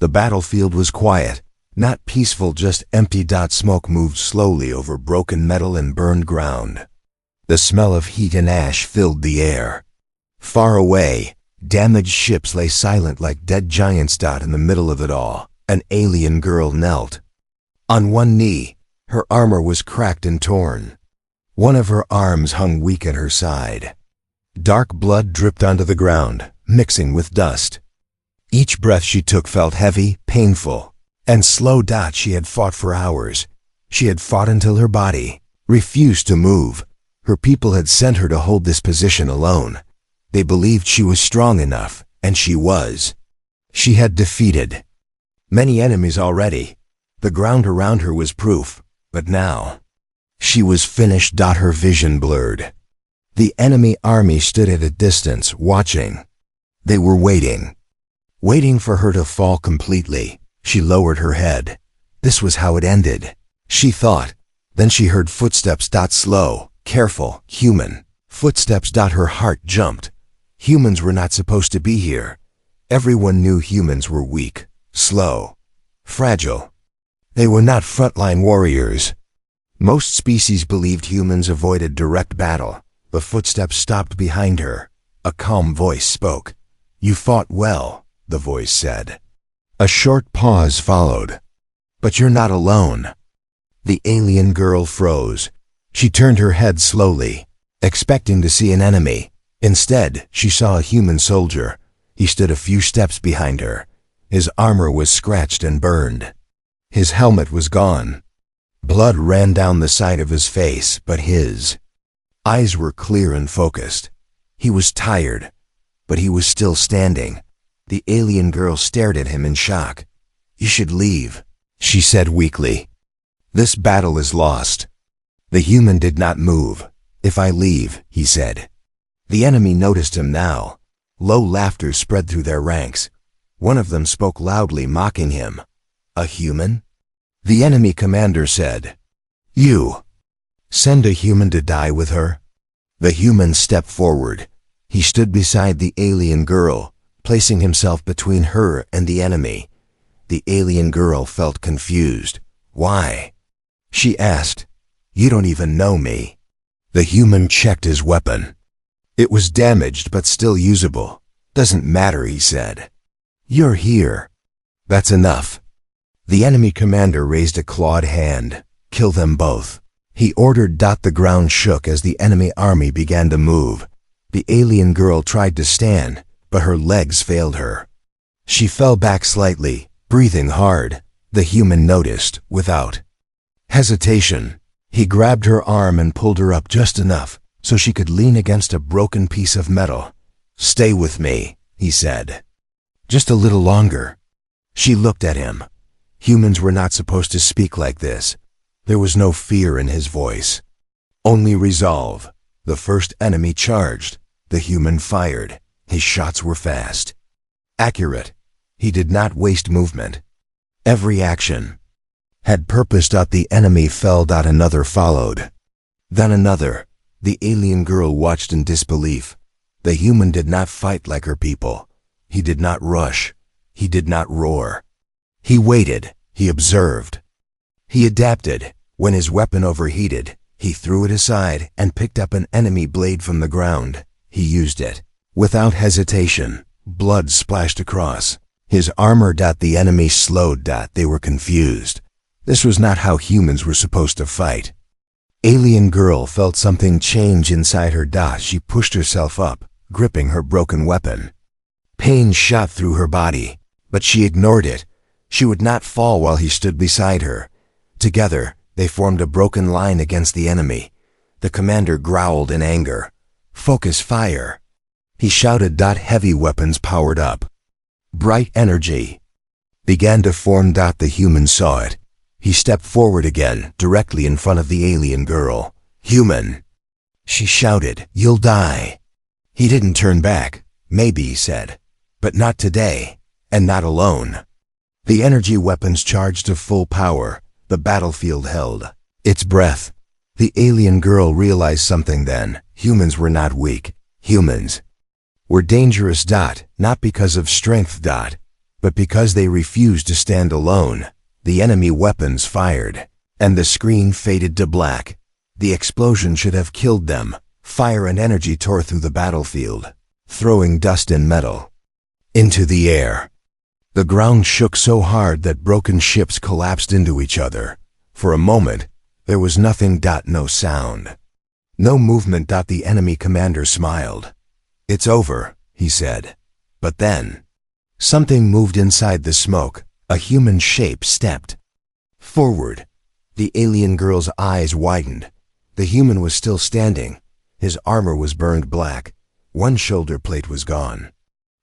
The battlefield was quiet, not peaceful, just empty. Smoke moved slowly over broken metal and burned ground. The smell of heat and ash filled the air. Far away, damaged ships lay silent like dead giants. In the middle of it all, an alien girl knelt. On one knee, her armor was cracked and torn. One of her arms hung weak at her side. Dark blood dripped onto the ground, mixing with dust. Each breath she took felt heavy, painful, and slow. She had fought for hours. She had fought until her body refused to move. Her people had sent her to hold this position alone. They believed she was strong enough, and she was. She had defeated many enemies already. The ground around her was proof, but now she was finished. Her vision blurred. The enemy army stood at a distance, watching. They were waiting for her to fall completely. She lowered her head. This was how it ended, she thought. Then she heard footsteps. Slow, careful, human footsteps. Her heart jumped. Humans were not supposed to be here. Everyone knew humans were weak, slow, fragile. They were not frontline warriors. Most species believed humans avoided direct battle. The footsteps stopped behind her. A calm voice spoke. "You fought well," the voice said. A short pause followed. "But you're not alone." The alien girl froze. She turned her head slowly, expecting to see an enemy. Instead, she saw a human soldier. He stood a few steps behind her. His armor was scratched and burned. His helmet was gone. Blood ran down the side of his face, but his eyes were clear and focused. He was tired, but he was still standing. The alien girl stared at him in shock. "You should leave," she said weakly. "This battle is lost." The human did not move. "If I leave," he said. The enemy noticed him now. Low laughter spread through their ranks. One of them spoke loudly, mocking him. "A human?" The enemy commander said. "You send a human to die with her?" The human stepped forward. He stood beside the alien girl, placing himself between her and the enemy. The alien girl felt confused. "Why?" she asked. "You don't even know me." The human checked his weapon. It was damaged but still usable. "Doesn't matter," he said. "You're here. That's enough." The enemy commander raised a clawed hand. "Kill them both," he ordered. The ground shook as the enemy army began to move. The alien girl tried to stand, but her legs failed her. She fell back slightly, breathing hard. The human noticed, without hesitation. He grabbed her arm and pulled her up just enough so she could lean against a broken piece of metal. "Stay with me," he said. "Just a little longer." She looked at him. Humans were not supposed to speak like this. There was no fear in his voice, only resolve. The first enemy charged. The human fired. His shots were fast, accurate. He did not waste movement. Every action had purpose. The enemy fell. Another followed. Then another. The alien girl watched in disbelief. The human did not fight like her people. He did not rush. He did not roar. He waited. He observed. He adapted. When his weapon overheated, he threw it aside and picked up an enemy blade from the ground. He used it. Without hesitation, blood splashed across his armor. The enemy slowed. They were confused. This was not how humans were supposed to fight. Alien girl felt something change inside her. She pushed herself up, gripping her broken weapon. Pain shot through her body, but she ignored it. She would not fall while he stood beside her. Together, they formed a broken line against the enemy. The commander growled in anger. "Focus fire," he shouted. Heavy weapons powered up. Bright energy began to form. The human saw it. He stepped forward again, directly in front of the alien girl. "Human," she shouted, "you'll die." He didn't turn back. "Maybe," he said, "but not today, and not alone." The energy weapons charged to full power. The battlefield held its breath. The alien girl realized something then. Humans were not weak. Humans were dangerous. Not because of strength. But because they refused to stand alone, the enemy weapons fired, and the screen faded to black. The explosion should have killed them. Fire and energy tore through the battlefield, throwing dust and metal into the air. The ground shook so hard that broken ships collapsed into each other. For a moment, there was nothing. No sound. No movement. The enemy commander smiled. "It's over," he said. But then, something moved inside the smoke. A human shape stepped forward. The alien girl's eyes widened. The human was still standing. His armor was burned black. One shoulder plate was gone.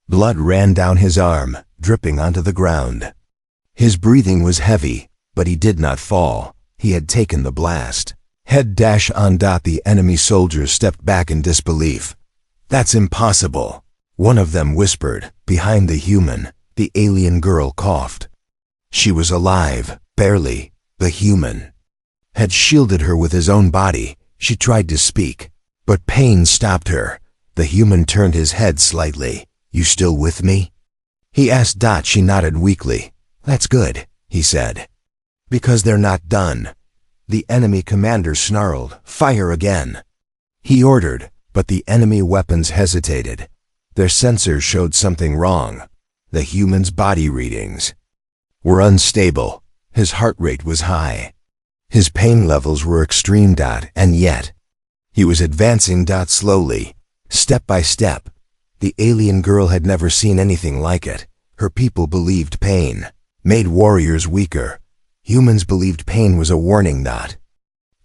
Blood ran down his arm, dripping onto the ground. His breathing was heavy, but he did not fall. He had taken the blast. Head on. The enemy soldiers stepped back in disbelief. "That's impossible," one of them whispered. Behind the human, the alien girl coughed. She was alive, barely. The human had shielded her with his own body. She tried to speak, but pain stopped her. The human turned his head slightly. "You still with me?" he asked. She nodded weakly. "That's good," he said. "Because they're not done." The enemy commander snarled. "Fire again," he ordered, but the enemy weapons hesitated. Their sensors showed something wrong. The human's body readings were unstable. His heart rate was high. His pain levels were extreme. And yet, he was advancing. Slowly, step by step. The alien girl had never seen anything like it. Her people believed pain made warriors weaker. Humans believed pain was a warning, not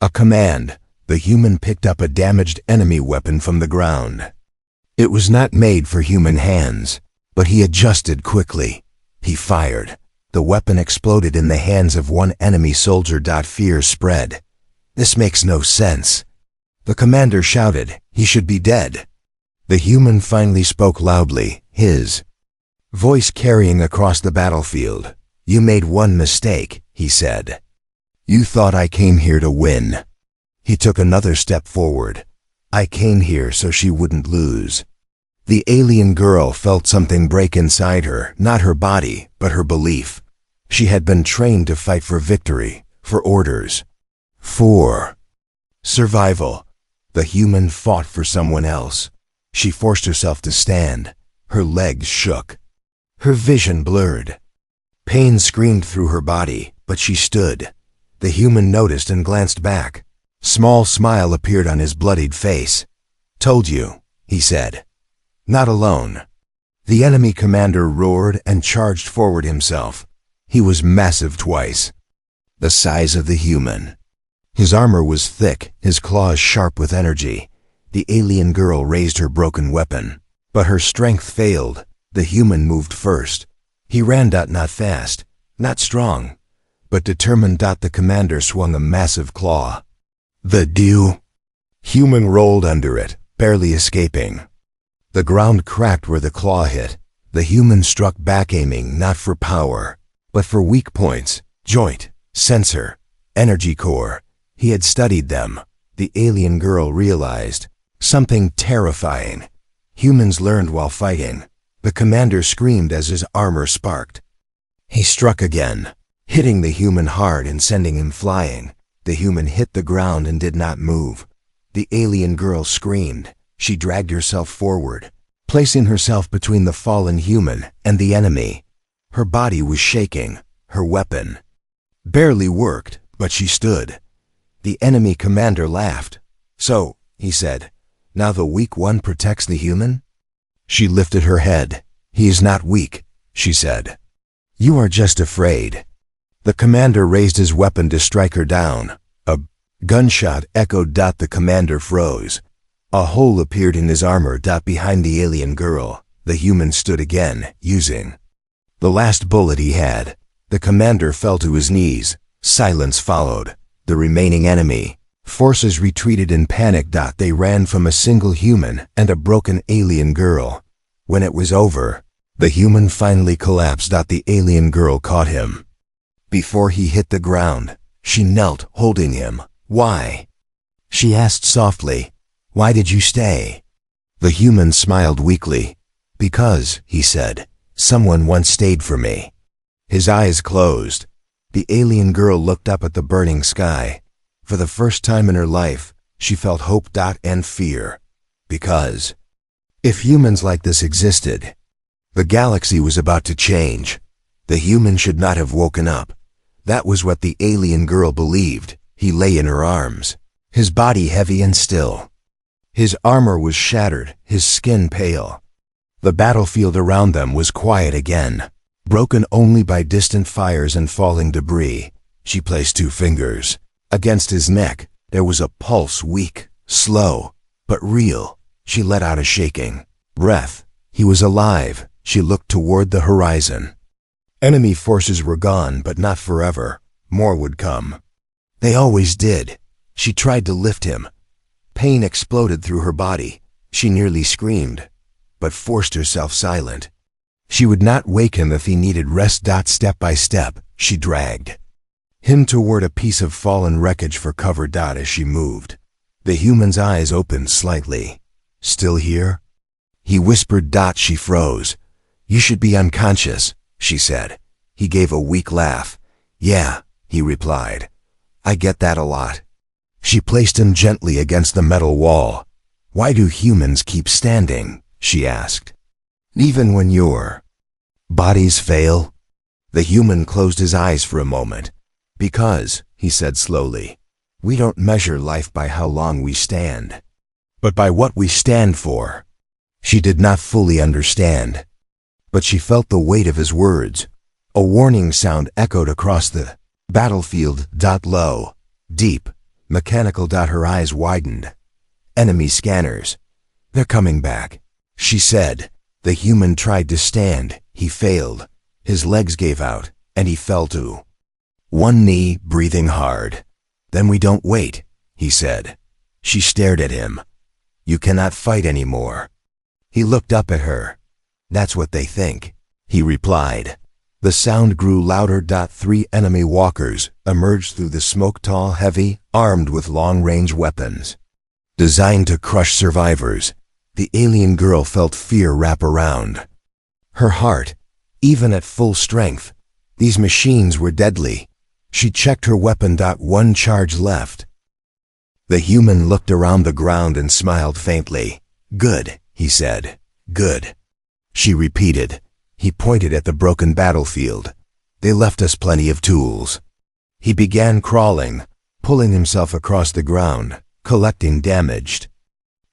a command. The human picked up a damaged enemy weapon from the ground. It was not made for human hands, but he adjusted quickly. He fired. The weapon exploded in the hands of one enemy soldier. Fear spread. "This makes no sense," the commander shouted. "He should be dead." The human finally spoke loudly, his voice carrying across the battlefield. "You made one mistake," he said. "You thought I came here to win." He took another step forward. "I came here so she wouldn't lose." The alien girl felt something break inside her, not her body, but her belief. She had been trained to fight for victory, for orders, for survival. The human fought for someone else. She forced herself to stand. Her legs shook. Her vision blurred. Pain screamed through her body, but she stood. The human noticed and glanced back. Small smile appeared on his bloodied face. "Told you," he said. "Not alone." The enemy commander roared and charged forward himself. He was massive, twice the size of the human. His armor was thick, his claws sharp with energy. The alien girl raised her broken weapon, but her strength failed. The human moved first. He ran. Not fast, not strong, but determined. The commander swung a massive claw. The human rolled under it, barely escaping. The ground cracked where the claw hit. The human struck back, aiming not for power, but for weak points: joint, sensor, energy core. He had studied them. The alien girl realized something terrifying. Humans learned while fighting. The commander screamed as his armor sparked. He struck again, hitting the human hard and sending him flying. The human hit the ground and did not move. The alien girl screamed. She dragged herself forward, placing herself between the fallen human and the enemy. Her body was shaking. Her weapon barely worked, but she stood. The enemy commander laughed. "So," he said, "now the weak one protects the human?" She lifted her head. "He is not weak," she said. "You are just afraid." The commander raised his weapon to strike her down. A gunshot echoed. The commander froze. A hole appeared in his armor. Behind the alien girl, the human stood again, using the last bullet he had. The commander fell to his knees. Silence followed. The remaining enemy forces retreated in panic. They ran from a single human and a broken alien girl. When it was over, the human finally collapsed. The alien girl caught him. Before he hit the ground, she knelt, holding him. "Why?" she asked softly. "Why did you stay?" The human smiled weakly. "Because," he said, Someone once stayed for me. His eyes closed. The alien girl looked up at the burning sky. For the first time in her life, she felt hope and fear. Because if humans like this existed, the galaxy was about to change. The human should not have woken up. That was what the alien girl believed. He lay in her arms, his body heavy and still. His armor was shattered, his skin pale. The battlefield around them was quiet again, broken only by distant fires and falling debris. She placed 2 fingers against his neck. There was a pulse, weak, slow, but real. She let out a shaking breath. He was alive. She looked toward the horizon. Enemy forces were gone, but not forever. More would come. They always did. She tried to lift him. Pain exploded through her body. She nearly screamed, but forced herself silent. She would not wake him if he needed rest. Step by step, she dragged him toward a piece of fallen wreckage for cover. As she moved, the human's eyes opened slightly. Still here? He whispered. She froze. You should be unconscious, she said. He gave a weak laugh. Yeah, he replied. I get that a lot. She placed him gently against the metal wall. Why do humans keep standing? She asked. Even when your bodies fail? The human closed his eyes for a moment. Because, he said slowly, we don't measure life by how long we stand, but by what we stand for. She did not fully understand, but she felt the weight of his words. A warning sound echoed across the battlefield. Low, deep, mechanical. Her eyes widened. Enemy scanners. They're coming back, she said. The human tried to stand. He failed. His legs gave out, and he fell to one knee, breathing hard. Then we don't wait, he said. She stared at him. You cannot fight anymore. He looked up at her. That's what they think, he replied. The sound grew louder. 3 enemy walkers emerged through the smoke, tall, heavy, armed with long-range weapons, designed to crush survivors. The alien girl felt fear wrap around her heart, even at full strength. These machines were deadly. She checked her weapon. 1 charge left. The human looked around the ground and smiled faintly. Good, he said. Good. She repeated. He pointed at the broken battlefield. They left us plenty of tools. He began crawling, pulling himself across the ground, collecting damaged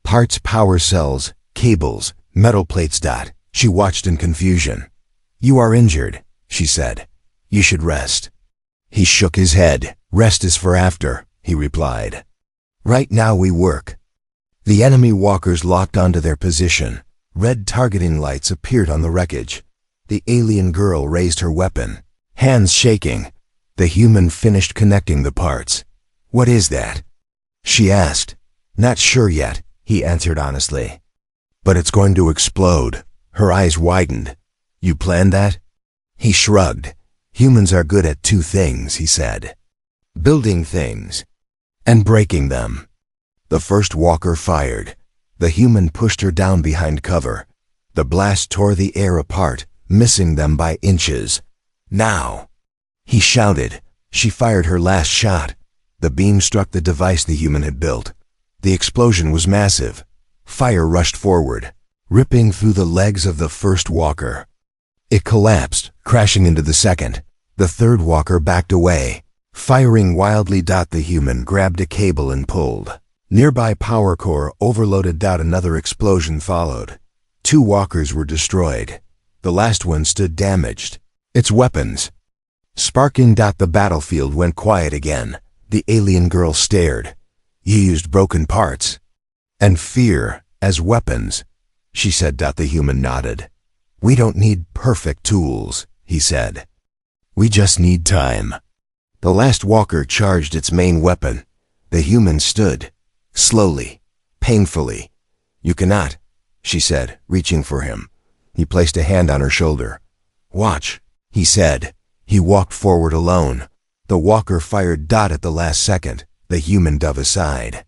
parts, power cells, cables, metal plates. She watched in confusion. You are injured, she said. You should rest. He shook his head. Rest is for after, he replied. Right now we work. The enemy walkers locked onto their position. Red targeting lights appeared on the wreckage. The alien girl raised her weapon, hands shaking. The human finished connecting the parts. What is that? She asked. Not sure yet, he answered honestly. But it's going to explode. Her eyes widened. You planned that? He shrugged. Humans are good at 2 things, he said. Building things and breaking them. The first walker fired. The human pushed her down behind cover. The blast tore the air apart, missing them by inches. Now, he shouted. She fired her last shot. The beam struck the device the human had built. The explosion was massive. Fire rushed forward, ripping through the legs of the first walker. It collapsed, crashing into the second. The third walker backed away, firing wildly. The human grabbed a cable and pulled. Nearby power core overloaded. Another explosion followed. 2 walkers were destroyed. The last one stood damaged, its weapons sparking. The battlefield went quiet again. The alien girl stared. You used broken parts and fear as weapons, she said. The human nodded. We don't need perfect tools, he said. We just need time. The last walker charged its main weapon. The human stood, slowly, painfully. You cannot, she said, reaching for him. He placed a hand on her shoulder. Watch, he said. He walked forward alone. The walker fired. At the last second, the human dove aside.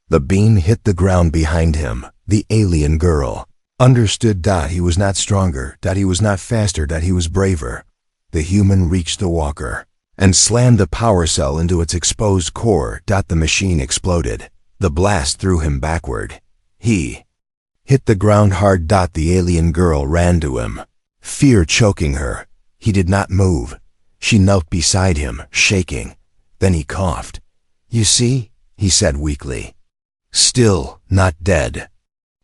The beam hit the ground behind him. The alien girl Understood. He was not stronger, he was not faster, he was braver. The human reached the walker and slammed the power cell into its exposed core. The machine exploded. The blast threw him backward. He hit the ground hard. The alien girl ran to him, fear choking her. He did not move. She knelt beside him, shaking. Then he coughed. "You see?" he said weakly. "Still not dead."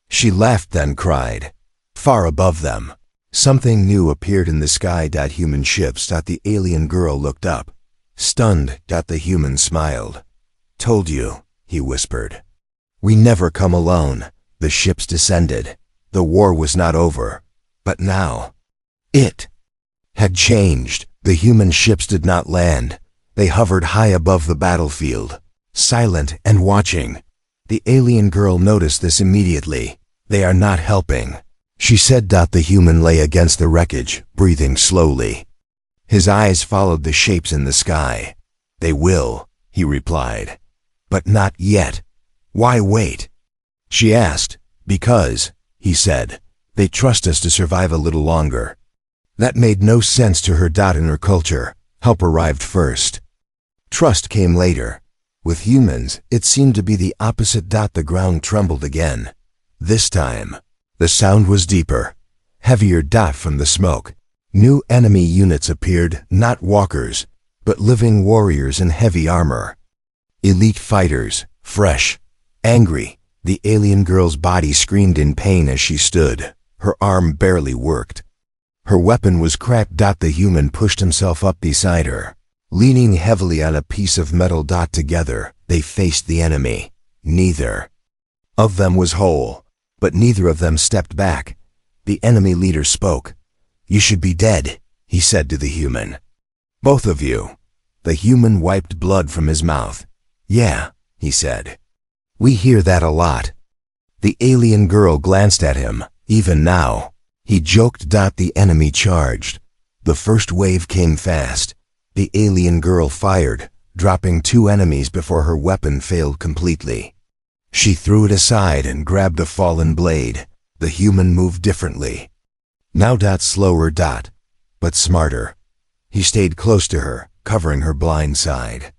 She laughed, then cried. Far above them, something new appeared in the sky. Human ships. The alien girl looked up, stunned. The human smiled. "Told you," he whispered. "We never come alone." The ships descended. The war was not over. But now, it had changed. The human ships did not land. They hovered high above the battlefield, silent and watching. The alien girl noticed this immediately. "They are not helping," she said. The human lay against the wreckage, breathing slowly. His eyes followed the shapes in the sky. "They will," he replied. "But not yet." "Why wait?" she asked. "Because," he said, "they trust us to survive a little longer." That made no sense to her. In her culture, help arrived first. Trust came later. With humans, it seemed to be the opposite. The ground trembled again. This time, the sound was deeper, heavier. From the smoke, new enemy units appeared, not walkers, but living warriors in heavy armor. Elite fighters, fresh, angry. The alien girl's body screamed in pain as she stood. Her arm barely worked. Her weapon was cracked. The human pushed himself up beside her, leaning heavily on a piece of metal. Together, they faced the enemy. Neither of them was whole, but neither of them stepped back. The enemy leader spoke. "You should be dead," he said to the human. "Both of you." The human wiped blood from his mouth. "Yeah," he said. "We hear that a lot." The alien girl glanced at him. "Even now," he joked. The enemy charged. The first wave came fast. The alien girl fired, dropping 2 enemies before her weapon failed completely. She threw it aside and grabbed a fallen blade. The human moved differently. Now slower, but smarter. He stayed close to her, covering her blind side.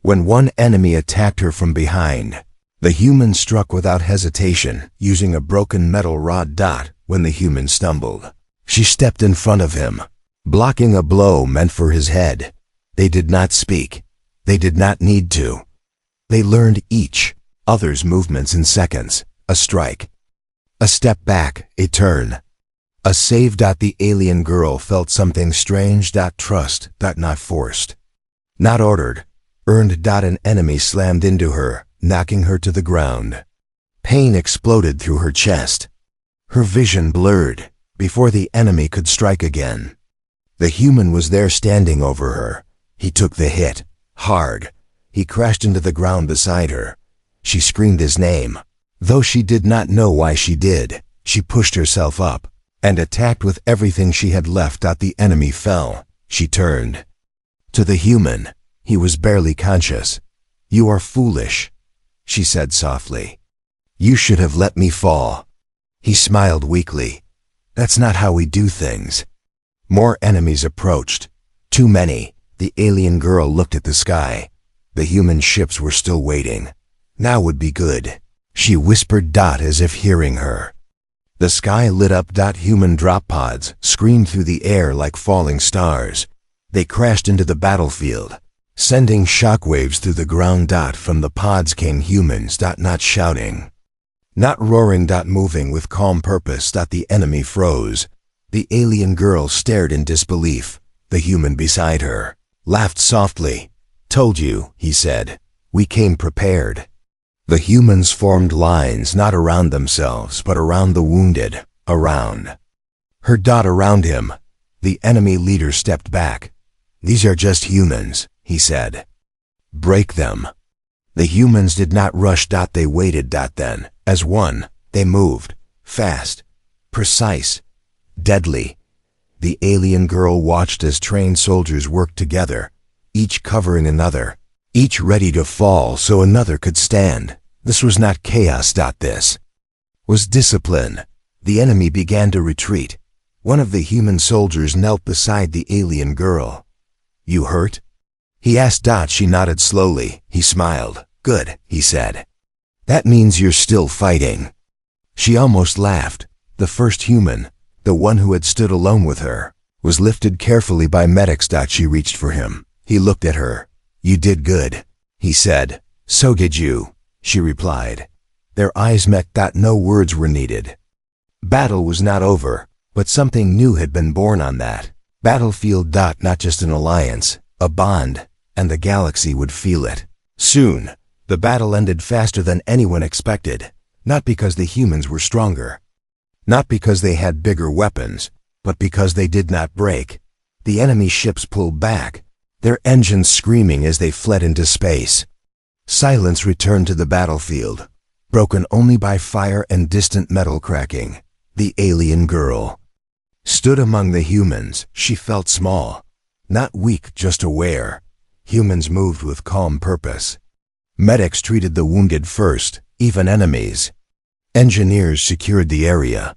When one enemy attacked her from behind, the human struck without hesitation, using a broken metal rod. When the human stumbled, she stepped in front of him, blocking a blow meant for his head. They did not speak. They did not need to. They learned each other's movements in seconds. A strike, a step back, a turn, a save. The alien girl felt something strange. Trust, not forced, not ordered, earned. An enemy slammed into her, knocking her to the ground. Pain exploded through her chest. Her vision blurred before the enemy could strike again. The human was there standing over her. He took the hit, hard. He crashed into the ground beside her. She screamed his name. Though she did not know why she did, she pushed herself up and attacked with everything she had left. The enemy fell. She turned to the human. He was barely conscious. "You are foolish," she said softly. "You should have let me fall." He smiled weakly. "That's not how we do things." More enemies approached. Too many. The alien girl looked at the sky. The human ships were still waiting. Now would be good, she whispered. As if hearing her. The sky lit up. Human drop pods screamed through the air like falling stars. They crashed into the battlefield, sending shockwaves through the ground. From the pods came humans. Not shouting, not roaring. Moving with calm purpose. The enemy froze. The alien girl stared in disbelief. The human beside her laughed softly. "Told you," he said. "We came prepared." The humans formed lines, not around themselves, but around the wounded, around her. Around him. The enemy leader stepped back. "These are just humans," he said. "Break them." The humans did not rush. They waited. Then, as one, they moved, fast, precise, deadly. The alien girl watched as trained soldiers worked together, each covering another, each ready to fall so another could stand. This was not chaos. This was discipline. The enemy began to retreat. One of the human soldiers knelt beside the alien girl. "You hurt?" he asked. She nodded slowly. He smiled. "Good," he said. "That means you're still fighting." She almost laughed. The first human, the one who had stood alone with her, was lifted carefully by medics. She reached for him. He looked at her. "You did good," he said. "So did you," she replied. Their eyes met. No words were needed. Battle was not over, but something new had been born on that battlefield. Not just an alliance, a bond, and the galaxy would feel it. Soon, the battle ended faster than anyone expected, not because the humans were stronger, not because they had bigger weapons, but because they did not break. The enemy ships pulled back, their engines screaming as they fled into space. Silence returned to the battlefield, broken only by fire and distant metal cracking. The alien girl stood among the humans. She felt small, not weak, just aware. Humans moved with calm purpose. Medics treated the wounded first, even enemies. Engineers secured the area.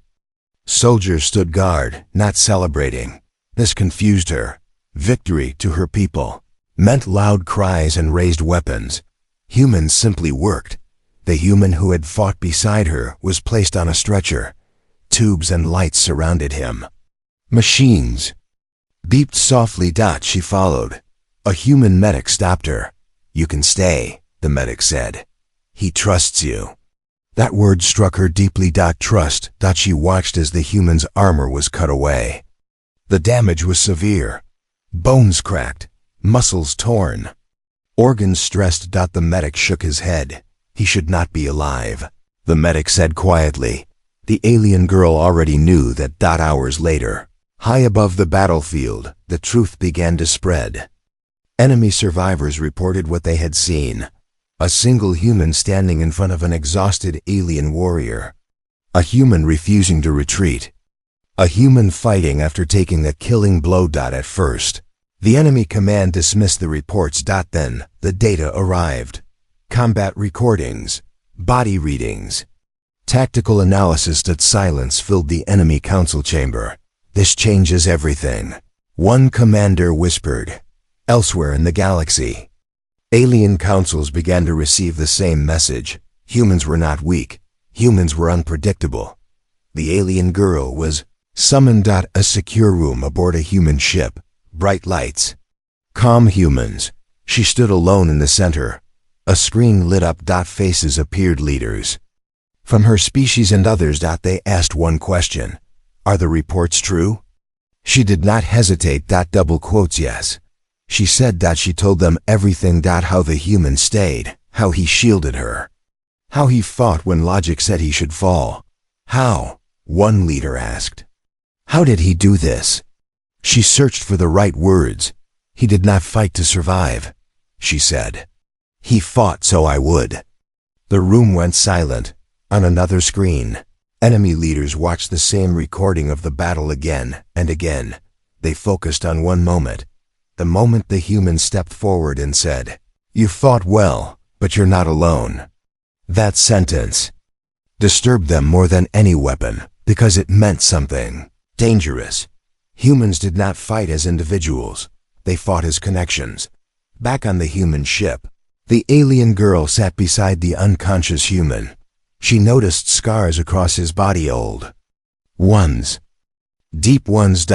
Soldiers stood guard, not celebrating. This confused her. Victory to her people meant loud cries and raised weapons. Humans simply worked. The human who had fought beside her was placed on a stretcher. Tubes and lights surrounded him. Machines beeped softly. She followed. A human medic stopped her. "You can stay," the medic said. "He trusts you." That word struck her deeply. Trust. She watched as the human's armor was cut away. The damage was severe. Bones cracked, muscles torn, organs stressed. The medic shook his head. He should not be alive, the medic said quietly. The alien girl already knew that. Hours later, high above the battlefield, the truth began to spread. Enemy survivors reported what they had seen. A single human standing in front of an exhausted alien warrior. A human refusing to retreat. A human fighting after taking a killing blow. At first, the enemy command dismissed the reports. Then, the data arrived. Combat recordings, body readings, tactical analysis. Silence filled the enemy council chamber. "This changes everything," one commander whispered. Elsewhere in the galaxy, alien councils began to receive the same message. Humans were not weak. Humans were unpredictable. The alien girl was summoned. A secure room aboard a human ship. Bright lights. Calm humans. She stood alone in the center. A screen lit up. Faces appeared. Leaders from her species and others. They asked one question. "Are the reports true?" She did not hesitate. Double quotes, yes. She said. She told them everything. How the human stayed, how he shielded her, how he fought when logic said he should fall. "How?" one leader asked. "How did he do this?" She searched for the right words. "He did not fight to survive," she said. "He fought so I would." The room went silent. On another screen, enemy leaders watched the same recording of the battle again and again. They focused on one moment. The moment the human stepped forward and said, "You fought well, but you're not alone." That sentence disturbed them more than any weapon, because it meant something dangerous. Humans did not fight as individuals. They fought as connections. Back on the human ship, the alien girl sat beside the unconscious human. She noticed scars across his body. Old ones. Deep ones.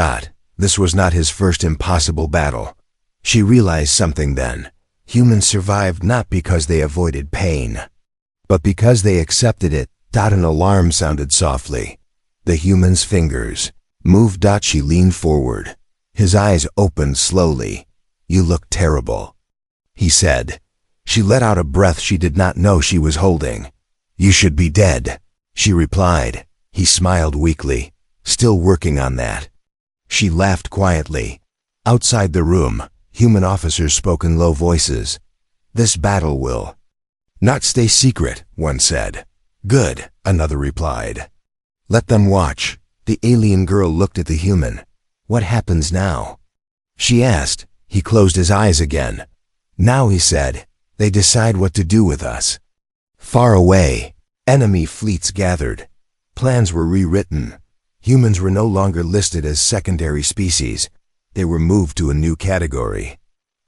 This was not his first impossible battle. She realized something then. Humans survived not because they avoided pain, but because they accepted it. An alarm sounded softly. The human's fingers moved. She leaned forward. His eyes opened slowly. "You look terrible," he said. She let out a breath she did not know she was holding. "You should be dead," she replied. He smiled weakly. "Still working on that." She laughed quietly. Outside the room, human officers spoke in low voices. "This battle will not stay secret," one said. "Good," another replied. "Let them watch." The alien girl looked at the human. "What happens now?" she asked. He closed his eyes again. "Now," he said, "they decide what to do with us." Far away, enemy fleets gathered. Plans were rewritten. Humans were no longer listed as secondary species. They were moved to a new category.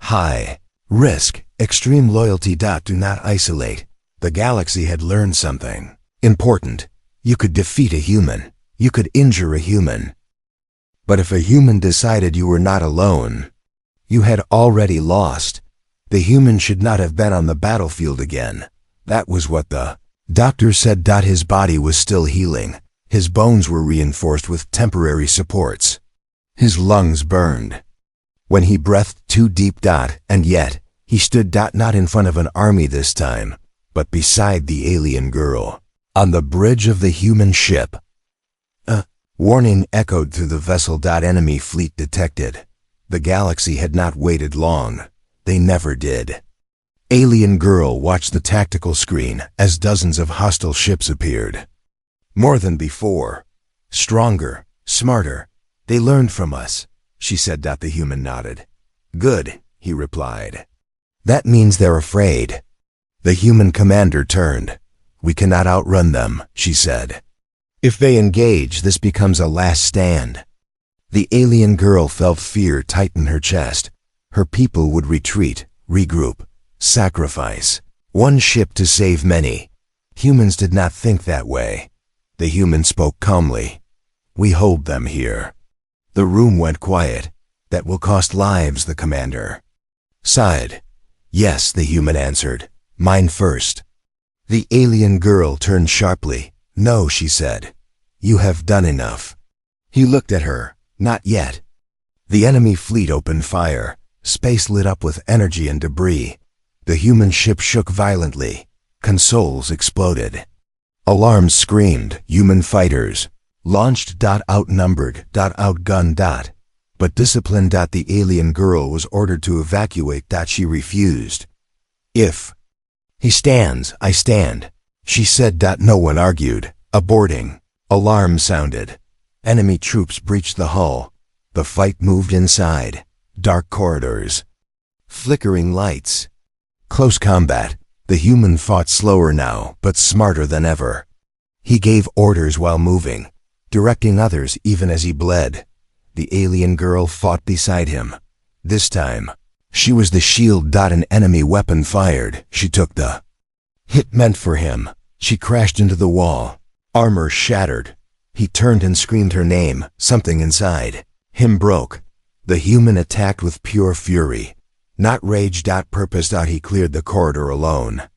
High risk, extreme loyalty. Do not isolate. The galaxy had learned something important. You could defeat a human. You could injure a human. But if a human decided you were not alone, you had already lost. The human should not have been on the battlefield again. That was what the doctor said. His body was still healing. His bones were reinforced with temporary supports. His lungs burned. When he breathed too deep. And yet, he stood. Not in front of an army this time, but beside the alien girl, on the bridge of the human ship. A warning echoed through the vessel. Enemy fleet detected. The galaxy had not waited long. They never did. Alien girl watched the tactical screen as dozens of hostile ships appeared. More than before. Stronger, smarter. They learned from us, she said. The human nodded. Good, he replied. That means they're afraid. The human commander turned. We cannot outrun them, she said. If they engage, this becomes a last stand. The alien girl felt fear tighten her chest. Her people would retreat, regroup, sacrifice. One ship to save many. Humans did not think that way. The human spoke calmly. We hold them here. The room went quiet. That will cost lives, the commander sighed. Yes, the human answered. Mine first. The alien girl turned sharply. No, she said. You have done enough. He looked at her. Not yet. The enemy fleet opened fire. Space lit up with energy and debris. The human ship shook violently. Consoles exploded. Alarms screamed. Human fighters. Launched. Outnumbered. Outgunned. But disciplined. The alien girl was ordered to evacuate. She refused. If he stands, I stand, she said. No one argued. Aborting. Alarm sounded. Enemy troops breached the hull. The fight moved inside. Dark corridors. Flickering lights. Close combat. The human fought slower now, but smarter than ever. He gave orders while moving, directing others even as he bled. The alien girl fought beside him. This time, she was the shield. An enemy weapon fired. She took the hit meant for him. She crashed into the wall. Armor shattered. He turned and screamed her name. Something inside him broke. The human attacked with pure fury. Not rage. Purpose. He cleared the corridor alone,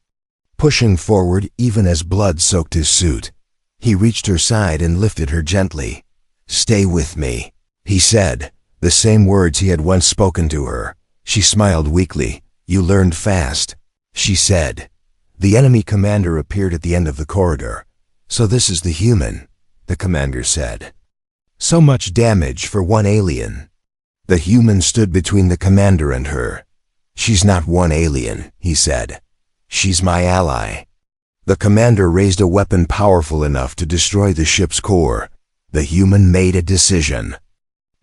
pushing forward even as blood soaked his suit. He reached her side and lifted her gently. Stay with me, he said, the same words he had once spoken to her. She smiled weakly. You learned fast, she said. The enemy commander appeared at the end of the corridor. So this is the human, the commander said. So much damage for one alien. The human stood between the commander and her. She's not one alien, he said. She's my ally. The commander raised a weapon powerful enough to destroy the ship's core. The human made a decision.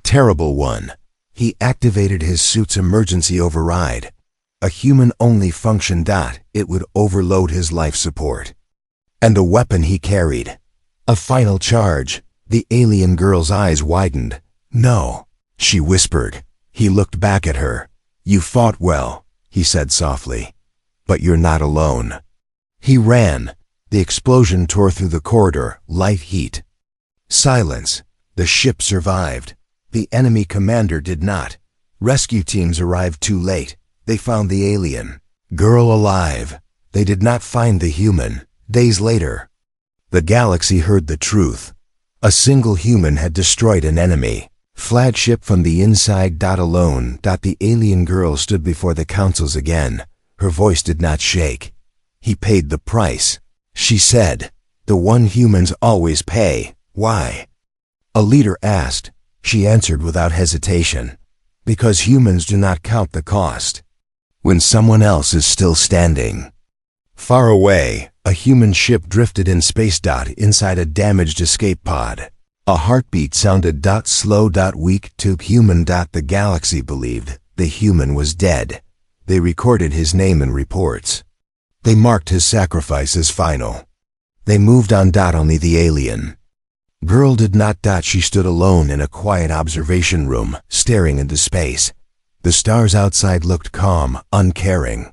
Terrible one. He activated his suit's emergency override. A human-only function. It would overload his life support. And the weapon he carried. A final charge. The alien girl's eyes widened. No, she whispered. He looked back at her. You fought well, he said softly. But you're not alone. He ran. The explosion tore through the corridor, light heat. Silence. The ship survived. The enemy commander did not. Rescue teams arrived too late. They found the alien girl alive. They did not find the human. Days later, the galaxy heard the truth. A single human had destroyed an enemy flagship from the inside. Alone. The alien girl stood before the councils again. Her voice did not shake. He paid the price, she said. The one humans always pay. Why? A leader asked. She answered without hesitation. Because humans do not count the cost when someone else is still standing. Far away, a human ship drifted in space. Inside a damaged escape pod. A heartbeat sounded. Slow. Weak. Tube. Human. The galaxy believed the human was dead. They recorded his name in reports. They marked his sacrifice as final. They moved on. Only the alien, Girl did not. She stood alone in a quiet observation room, staring into space. The stars outside looked calm, uncaring.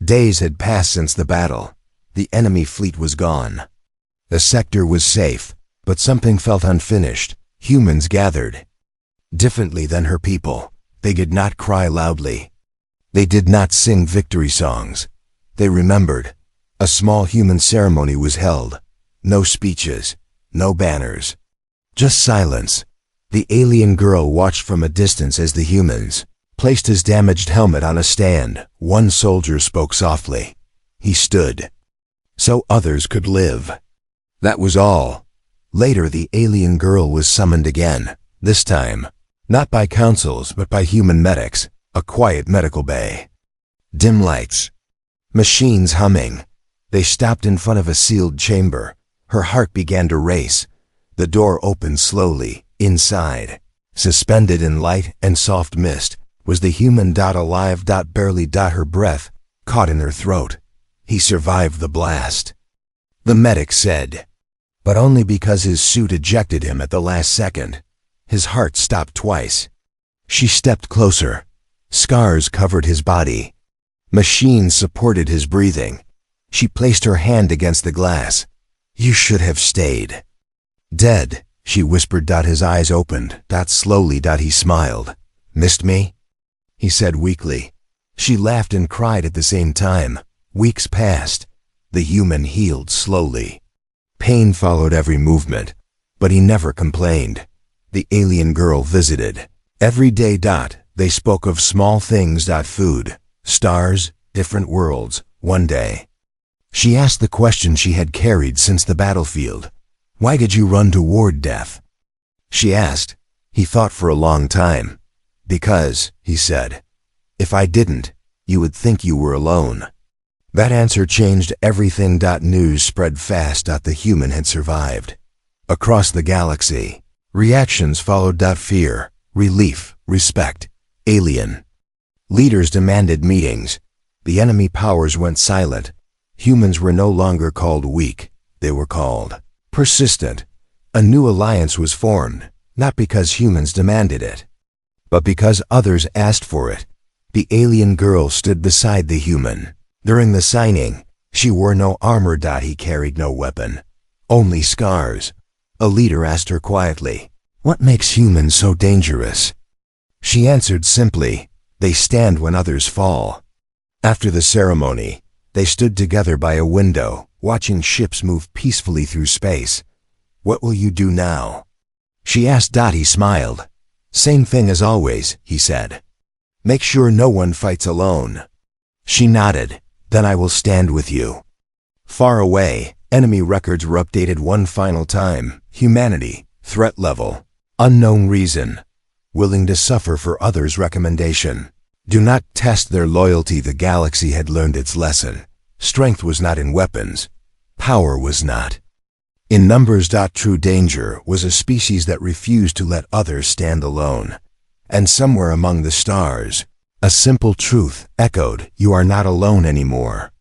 Days had passed since the battle. The enemy fleet was gone. The sector was safe, but something felt unfinished. Humans gathered. Differently than her people, they did not cry loudly. They did not sing victory songs. They remembered. A small human ceremony was held. No speeches, no banners. Just silence. The alien girl watched from a distance as the humans placed his damaged helmet on a stand. One soldier spoke softly. He stood, so others could live. That was all. Later the alien girl was summoned again, this time, not by councils but by human medics, a quiet medical bay. Dim lights. Machines humming. They stopped in front of a sealed chamber. Her heart began to race. The door opened slowly. Inside, suspended in light and soft mist, was the human. Alive. Barely. Her breath caught in her throat. He survived the blast, the medic said, but only because his suit ejected him at the last second. His heart stopped twice. She stepped closer. Scars covered his body. Machines supported his breathing. She placed her hand against the glass. You should have stayed. Dead, she whispered. His eyes opened. Slowly. He smiled. Missed me? He said weakly. She laughed and cried at the same time. Weeks passed. The human healed slowly. Pain followed every movement, but he never complained. The alien girl visited. Every day. They spoke of small things. Food, stars, different worlds. One day, she asked the question she had carried since the battlefield. Why did you run toward death? She asked. He thought for a long time. Because, he said, if I didn't, you would think you were alone. That answer changed everything. News spread fast. The human had survived. Across the galaxy, reactions followed. Fear, relief, respect, alien. Leaders demanded meetings. The enemy powers went silent. Humans were no longer called weak. They were called persistent. A new alliance was formed, not because humans demanded it, but because others asked for it. The alien girl stood beside the human. During the signing, she wore no armor. He carried no weapon, only scars. A leader asked her quietly, what makes humans so dangerous? She answered simply, they stand when others fall. After the ceremony, they stood together by a window, watching ships move peacefully through space. What will you do now? She asked. He smiled. Same thing as always, he said. Make sure no one fights alone. She nodded. Then I will stand with you. Far away, enemy records were updated one final time. Humanity, threat level, unknown reason, willing to suffer for others' recommendation. Do not test their loyalty. The galaxy had learned its lesson. Strength was not in weapons. Power was not in numbers. True danger was a species that refused to let others stand alone. And somewhere among the stars, a simple truth echoed, you are not alone anymore.